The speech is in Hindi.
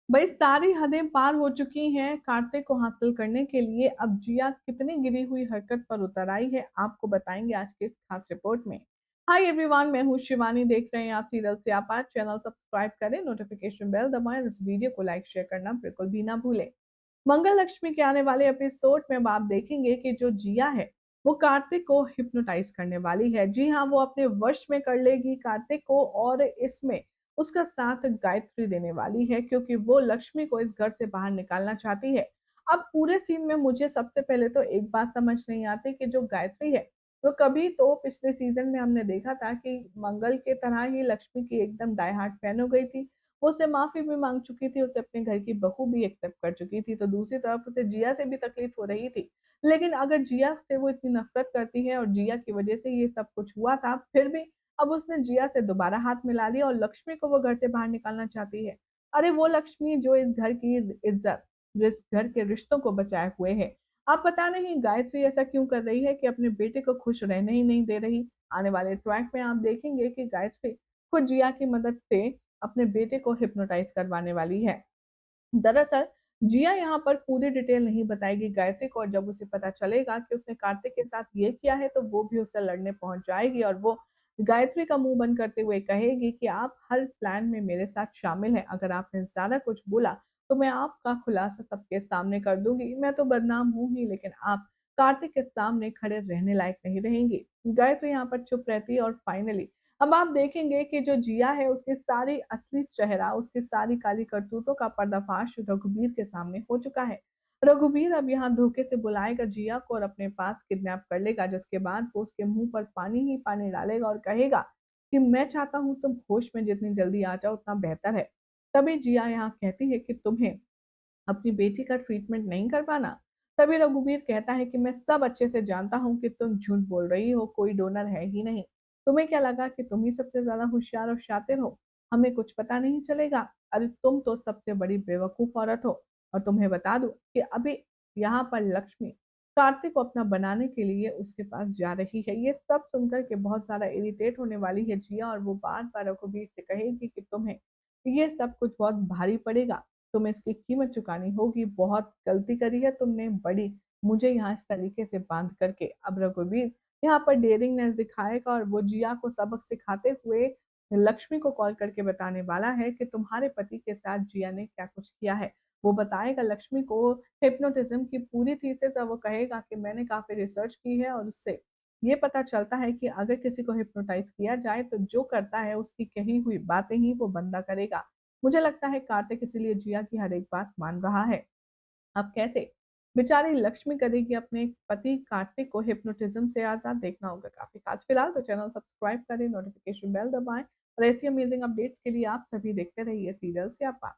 भाई सारी हदें पार हो चुकी हैं कार्तिक को हासिल करने के लिए। अब जिया कितनी गिरी हुई हरकत पर उतर आई है, आपको बताएंगे आज के इस खास रिपोर्ट में। हाय एवरीवन, मैं हूँ शिवानी, देख रहे हैं आप सीरियल से आप। चैनल सब्सक्राइब करें, नोटिफिकेशन बेल दबाएं और इस वीडियो को लाइक शेयर करना बिल्कुल भी ना भूलें। मंगल लक्ष्मी के आने वाले एपिसोड में अब आप देखेंगे कि जो जिया है वो कार्तिक को हिप्नोटाइज करने वाली है। जी हाँ, वो अपने वश में कर लेगी कार्तिक को और इसमें उसका साथ गायत्री देने वाली है, क्योंकि वो लक्ष्मी को इस घर से बाहर निकालना चाहती है। अब पूरे सीन में मुझे सबसे पहले तो एक बात समझ नहीं आती कि जो गायत्री है वो कभी तो पिछले सीजन में हमने देखा था कि मंगल के तरह ही लक्ष्मी की एकदम डाई हार्ट फैन हो गई थी। वो उससे माफ़ी भी माँग चुकी थी, उसे अपने घर की बहू भी एक्सेप्ट कर चुकी थी, तो दूसरी तरफ उसे जिया से भी तकलीफ़ हो रही थी। लेकिन अगर जिया से वो इतनी नफ़रत करती है और जिया की वज़ह से ये सब कुछ हुआ था, फिर भी अब उसने जिया से दोबारा हाथ मिला लिया और लक्ष्मी को वो घर से बाहर निकालना चाहती है। अरे वो लक्ष्मी जो इस घर की इज़्ज़त, जो इस घर के रिश्तों को बचाए हुए है। अब पता नहीं गायत्री ऐसा क्यों कर रही है कि अपने बेटे को खुश रहने ही नहीं दे रही। आने वाले ट्रैक में आप देखेंगे कि गायत्री खुद जिया की मदद से अपने बेटे को हिप्नोटाइज़ करवाने वाली है। दरअसल जिया यहाँ पर पूरी डिटेल नहीं बताएगी गायत्री को, और जब उसे पता चलेगा कि उसने कार्तिक के साथ ये किया है तो वो भी उससे लड़ने पहुंच जाएगी और वो गायत्री का मुंह बंद करते हुए कहेगी कि आप हर प्लान में मेरे साथ शामिल हैं। अगर आपने ज्यादा कुछ बोला तो मैं आपका खुलासा सबके सामने कर दूंगी। मैं तो बदनाम हूं ही, लेकिन आप कार्तिक के सामने खड़े रहने लायक नहीं रहेंगी। गायत्री यहाँ पर चुप रहती है और फाइनली अब आप देखेंगे कि जो जिया है उसकी सारी असली चेहरा, उसकी सारी काली करतूतों का पर्दाफाश रघुबीर के सामने हो चुका है। रघुबीर अब यहाँ धोखे से बुलाएगा जिया को और अपने पास किडनैप कर लेगा, जिसके बाद वो उसके मुंह पर पानी ही पानी डालेगा और कहेगा कि मैं चाहता हूँ तुम होश में जितनी जल्दी आ जाओ उतना बेहतर है। तभी जिया यहाँ कहती है कि तुम्हें अपनी बेटी का ट्रीटमेंट नहीं करवाना। तभी रघुवीर कहता है कि मैं सब अच्छे से जानता हूँ कि तुम झूठ बोल रही हो, कोई डोनर है ही नहीं। तुम्हें क्या लगा कि तुम ही सबसे ज्यादा होशियार और शातिर हो, हमें कुछ पता नहीं चलेगा? अरे तुम तो सबसे बड़ी बेवकूफ औरत हो। और तुम्हें बता दूं कि अभी यहाँ पर लक्ष्मी कार्तिक को अपना बनाने के लिए उसके पास जा रही है। ये सब सुनकर के बहुत ज्यादा इरिटेट होने वाली है जिया, और वो बार बार रघुवीर से कहेगी कि तुम्हें ये सब कुछ बहुत भारी पड़ेगा, तुम्हें इसकी कीमत चुकानी होगी। बहुत गलती करी है तुमने बड़ी, मुझे यहाँ इस तरीके से बांध करके। अब रघुवीर यहाँ पर डेयरिंगनेस दिखाएगा और वो जिया को सबक सिखाते हुए लक्ष्मी को कॉल करके बताने वाला है कि तुम्हारे पति के साथ जिया ने क्या कुछ किया है। वो बताएगा लक्ष्मी को हिप्नोटिज्म की पूरी थीसिस, और वो कहेगा कि मैंने काफी रिसर्च की है और उससे ये पता चलता है कि अगर किसी को हिप्नोटाइज किया जाए तो जो करता है उसकी कही हुई बातें ही वो बंदा करेगा। मुझे लगता है कार्तिक इसीलिए जिया की हर एक बात मान रहा है। अब कैसे बेचारी लक्ष्मी करेगी अपने पति कार्तिक को हिप्नोटिज्म से आजाद, देखना होगा काफी खास। फिलहाल तो चैनल सब्सक्राइब करें, नोटिफिकेशन बेल दबाएं और ऐसी अमेजिंग अपडेट्स के लिए आप सभी देखते रहिए सीरियल से आपा।